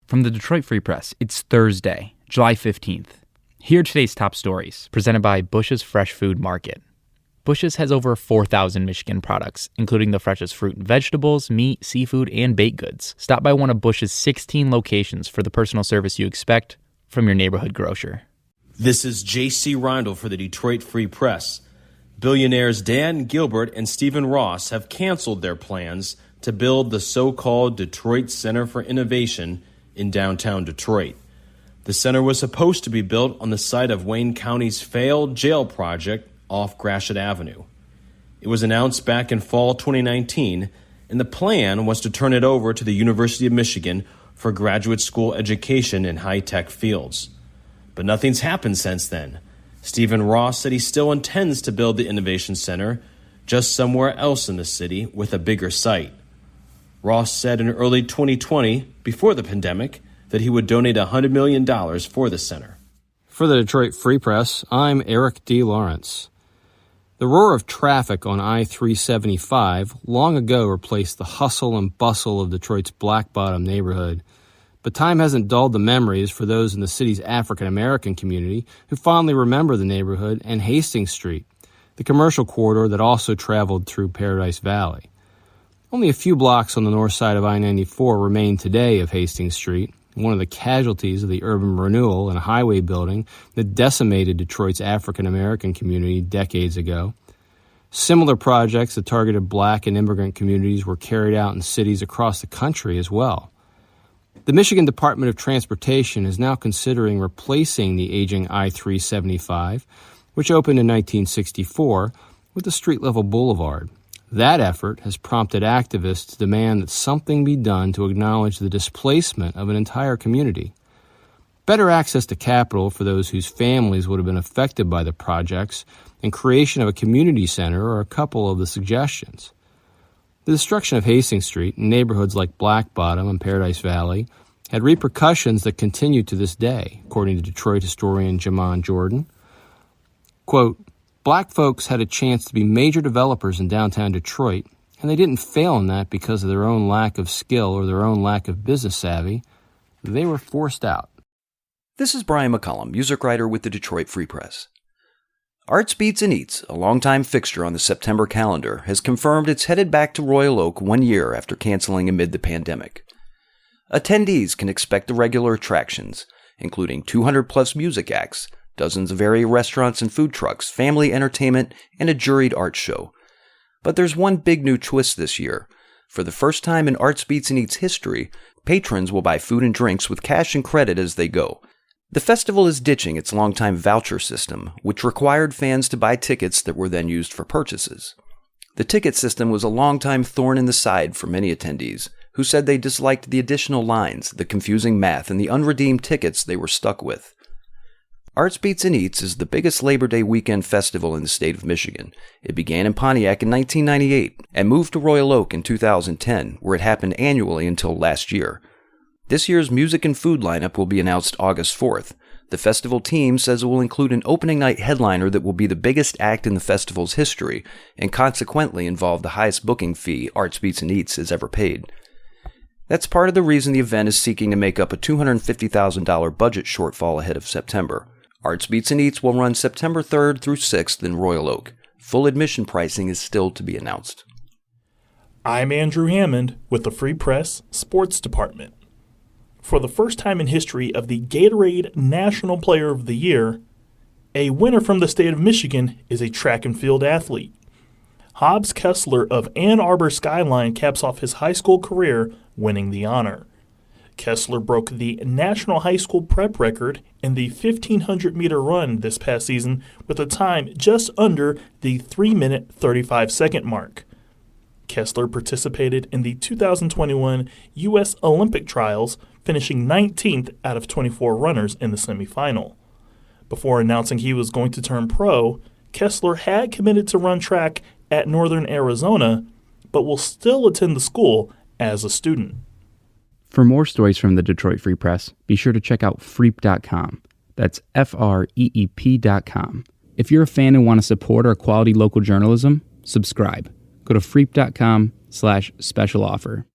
From the Detroit Free Press, it's Thursday, July 15th. Here are today's top stories, presented by Bush's Fresh Food Market. Bush's has over 4,000 Michigan products, including the freshest fruit and vegetables, meat, seafood, and baked goods. Stop by one of Bush's 16 locations for the personal service you expect from your neighborhood grocer. This is J.C. Reindl for the Detroit Free Press. Billionaires Gilbert and Stephen Ross have canceled their plans to build the so-called Detroit Center for Innovation in downtown Detroit. The center was supposed to be built on the site of Wayne County's failed jail project off Gratiot Avenue. It was announced back in fall 2019, and the plan was to turn it over to the University of Michigan for graduate school education in high-tech fields. But nothing's happened since then. Stephen Ross said he still intends to build the Innovation Center, just somewhere else in the city with a bigger site. Ross said in early 2020, before the pandemic, that he would donate $100 million for the center. For the Detroit Free Press, I'm Eric D. Lawrence. The roar of traffic on I-375 long ago replaced the hustle and bustle of Detroit's Black Bottom neighborhood. But time hasn't dulled the memories for those in the city's African-American community who fondly remember the neighborhood and Hastings Street, the commercial corridor that also traveled through Paradise Valley. Only a few blocks on the north side of I-94 remain today of Hastings Street, one of the casualties of the urban renewal and highway building that decimated Detroit's African-American community decades ago. Similar projects that targeted black and immigrant communities were carried out in cities across the country as well. The Michigan Department of Transportation is now considering replacing the aging I-375, which opened in 1964, with a street-level boulevard. That effort has prompted activists to demand that something be done to acknowledge the displacement of an entire community. Better access to capital for those whose families would have been affected by the projects and creation of a community center are a couple of the suggestions. The destruction of Hastings Street and neighborhoods like Black Bottom and Paradise Valley had repercussions that continue to this day, according to Detroit historian Jamon Jordan. Quote, Black folks had a chance to be major developers in downtown Detroit, and they didn't fail in that because of their own lack of skill or their own lack of business savvy. They were forced out. This is Brian McCollum, music writer with the Detroit Free Press. Arts Beats and Eats, a longtime fixture on the September calendar, has confirmed it's headed back to Royal Oak 1 year after canceling amid the pandemic. Attendees can expect the regular attractions, including 200-plus music acts, dozens of area restaurants and food trucks, family entertainment, and a juried art show. But there's one big new twist this year. For the first time in Arts Beats and Eats history, patrons will buy food and drinks with cash and credit as they go. The festival is ditching its longtime voucher system, which required fans to buy tickets that were then used for purchases. The ticket system was a longtime thorn in the side for many attendees, who said they disliked the additional lines, the confusing math, and the unredeemed tickets they were stuck with. Arts Beats and Eats is the biggest Labor Day weekend festival in the state of Michigan. It began in Pontiac in 1998 and moved to Royal Oak in 2010, where it happened annually until last year. This year's music and food lineup will be announced August 4th. The festival team says it will include an opening night headliner that will be the biggest act in the festival's history and consequently involve the highest booking fee Arts Beats and Eats has ever paid. That's part of the reason the event is seeking to make up a $250,000 budget shortfall ahead of September. Arts Beats and Eats will run September 3rd through 6th in Royal Oak. Full admission pricing is still to be announced. I'm Andrew Hammond with the Free Press Sports Department. For the first time in history of the Gatorade National Player of the Year, a winner from the state of Michigan is a track and field athlete. Hobbs Kessler of Ann Arbor Skyline caps off his high school career winning the honor. Kessler broke the national high school prep record in the 1,500-meter run this past season with a time just under the 3-minute 35-second mark. Kessler participated in the 2021 U.S. Olympic trials, finishing 19th out of 24 runners in the semifinal. Before announcing he was going to turn pro, Kessler had committed to run track at Northern Arizona, but will still attend the school as a student. For more stories from the Detroit Free Press, be sure to check out freep.com. That's FREEP.com. If you're a fan and want to support our quality local journalism, subscribe. Go to freep.com/special offer.